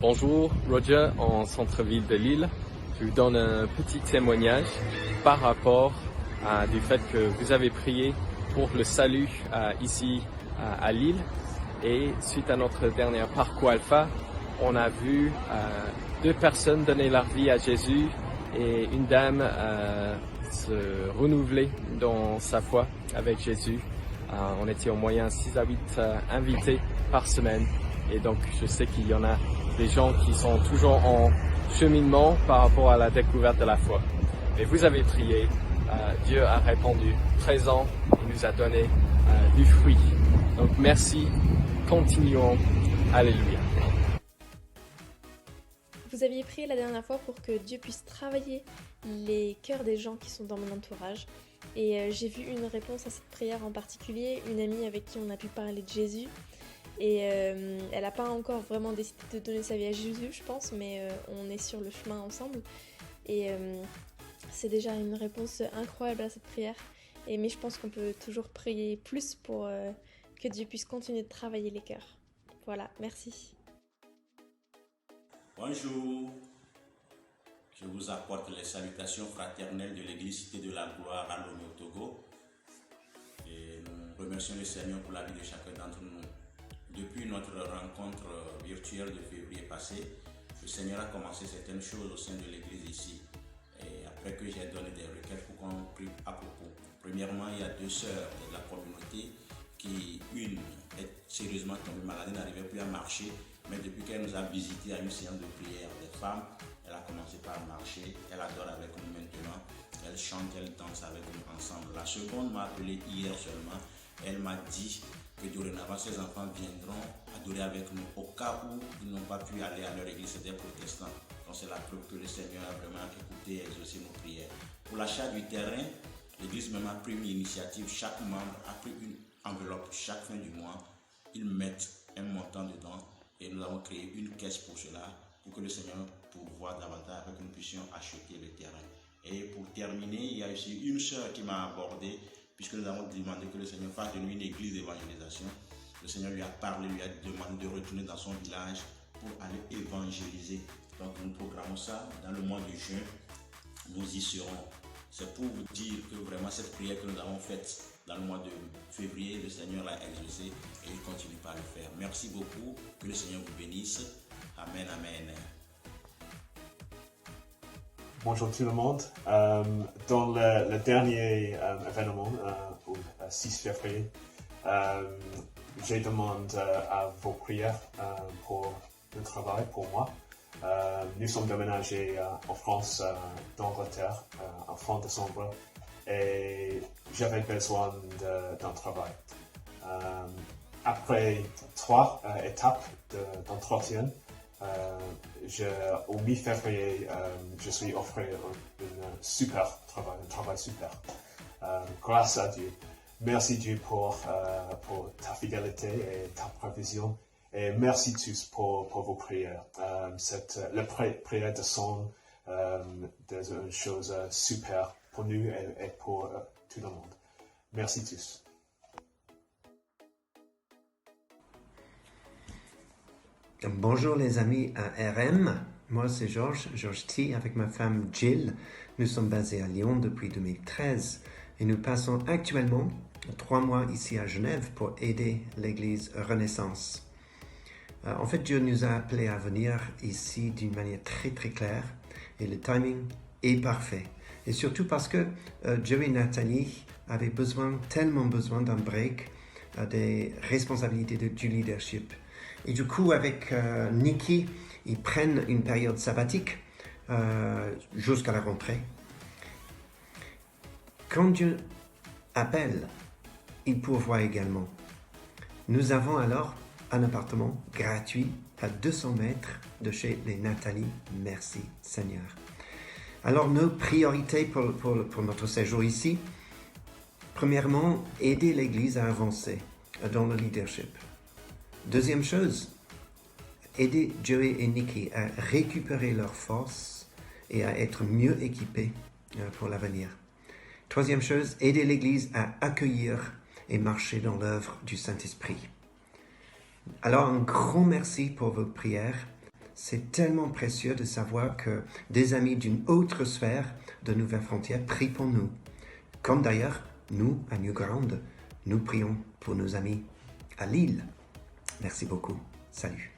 Bonjour, Roger, en centre-ville de Lille. Je vous donne un petit témoignage par rapport du fait que vous avez prié pour le salut ici à Lille. Et suite à notre dernier parcours alpha, on a vu deux personnes donner leur vie à Jésus et une dame se renouveler dans sa foi avec Jésus. On était en moyenne 6 à 8 invités par semaine. Et donc, je sais qu'il y en a des gens qui sont toujours en cheminement par rapport à la découverte de la foi. Mais vous avez prié, Dieu a répondu présent et nous a donné du fruit. Donc, merci, continuons, alléluia. Vous aviez prié la dernière fois pour que Dieu puisse travailler les cœurs des gens qui sont dans mon entourage. Et j'ai vu une réponse à cette prière en particulier, une amie avec qui on a pu parler de Jésus. Et elle n'a pas encore vraiment décidé de donner sa vie à Jésus, je pense, mais on est sur le chemin ensemble. Et c'est déjà une réponse incroyable à cette prière. Mais je pense qu'on peut toujours prier plus pour que Dieu puisse continuer de travailler les cœurs. Voilà, merci. Bonjour, je vous apporte les salutations fraternelles de l'église Cité de la Gloire à Lomé au Togo. Et nous remercions le Seigneur pour la vie de chacun d'entre nous. Depuis notre rencontre virtuelle de février passé, le Seigneur a commencé certaines choses au sein de l'église ici. Et après que j'ai donné des requêtes pour qu'on prie à propos. Premièrement, il y a deux sœurs de la communauté qui, une est sérieusement tombée malade, n'arrivait plus à marcher. Mais depuis qu'elle nous a visité à une séance de prière des femmes, elle a commencé par marcher, elle adore avec nous maintenant, elle chante, elle danse avec nous ensemble. La seconde m'a appelé hier seulement, elle m'a dit que dorénavant ses enfants viendront adorer avec nous au cas où ils n'ont pas pu aller à leur église des protestants. Donc c'est la preuve que le Seigneur a vraiment écouté et exaucé nos prières. Pour l'achat du terrain, l'église même a pris une initiative, chaque membre a pris une enveloppe chaque fin du mois, ils mettent un montant dedans. Et nous avons créé une caisse pour cela, pour que le Seigneur pourvoie davantage, pour que nous puissions acheter le terrain. Et pour terminer, il y a aussi une sœur qui m'a abordé, puisque nous avons demandé que le Seigneur fasse de nous une église d'évangélisation. Le Seigneur lui a parlé, lui a demandé de retourner dans son village pour aller évangéliser. Donc nous programmons ça dans le mois de juin, nous y serons. C'est pour vous dire que vraiment cette prière que nous avons faite dans le mois de février, le Seigneur l'a exaucé et il continue par le faire. Merci beaucoup, que le Seigneur vous bénisse. Amen, amen. Bonjour tout le monde. Dans le dernier événement, au 6 février, j'ai demandé à vos prières pour le travail, pour moi. Nous sommes déménagés en France, d'Angleterre, en fin décembre, et j'avais besoin d'un travail. Après 3 étapes d'entretien, au mi-février, je suis offert un super travail, un travail super. Grâce à Dieu. Merci Dieu pour ta fidélité et ta provision. Et merci tous pour vos prières. La prière de son est une chose super pour nous et pour tout le monde. Merci tous. Bonjour les amis à RM, moi c'est Georges T avec ma femme Jill. Nous sommes basés à Lyon depuis 2013 et nous passons actuellement 3 mois ici à Genève pour aider l'église Renaissance. En fait, Dieu nous a appelés à venir ici d'une manière très très claire et le timing est parfait. Et surtout parce que Joey et Nathalie avaient tellement besoin d'un break des responsabilités du leadership. Et du coup, avec Nikki, ils prennent une période sabbatique jusqu'à la rentrée. Quand Dieu appelle, il pourvoit également. Nous avons alors un appartement gratuit à 200 mètres de chez les Nathalie. Merci Seigneur. Alors nos priorités pour notre séjour ici, premièrement, aider l'Église à avancer dans le leadership. Deuxième chose, aider Joey et Nikki à récupérer leurs forces et à être mieux équipés pour l'avenir. Troisième chose, aider l'Église à accueillir et marcher dans l'œuvre du Saint-Esprit. Alors un grand merci pour vos prières. C'est tellement précieux de savoir que des amis d'une autre sphère de Nouvelle Frontière prient pour nous. Comme d'ailleurs, nous, à Newground, nous prions pour nos amis à Lille. Merci beaucoup. Salut.